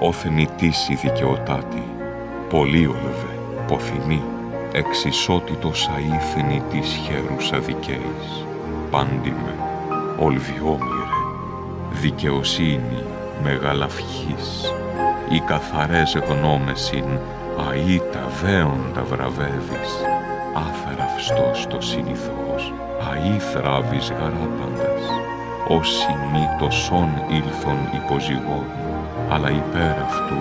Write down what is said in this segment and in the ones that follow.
ο θεμητής η δικαιοτάτη, πολύολβε, ποθηνή, εξισότητος αήθνη της χέρουσα δικαίης, πάντιμε, ολβιόμοιρε, δικαιοσύνη μεγαλαυχής, οι καθαρές γνώμεσιν αΐτα δέοντα βραβεύεις, άθραυστος το συνηθώς, αΐ θράβεις γαράπαντας, όσοι μη το σον ήλθον υποζυγών, αλλά υπέρ αυτού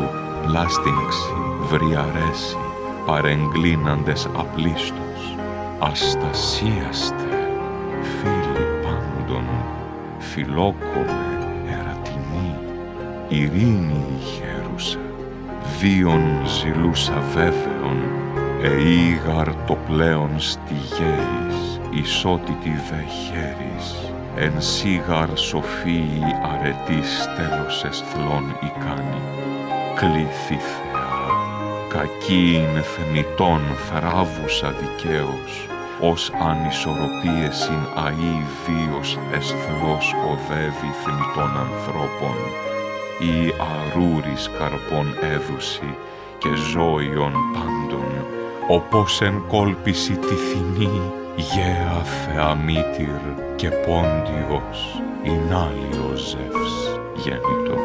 πλάστιγξη, βριαρέσει, παρεγκλίναντες απλίστος, αστασίαστε, φίλοι πάντων, φιλόκομε, ερατινή, ειρήνη η χέρουσα, βίον ζηλούσα βέβαιον, εήγαρ το πλέον στη γέης, ισότητη δε χέρις, εν σίγαρ σοφίη αρετής τέλος εσθλών ικάνη, κλήθη Θεά, κακή είναι θεμητών θράβουσα δικαίως, ως ανισορροπίεσιν αΐ βίος εσθλός οδεύει θεμητών ανθρώπων, ή αρούρης καρπών έδουση και ζώιων πάντων, όπως εν κόλπιση τυθινή, γέα θεαμήτηρ και πόντιος, ειν άλλος Ζεύς γέννητο.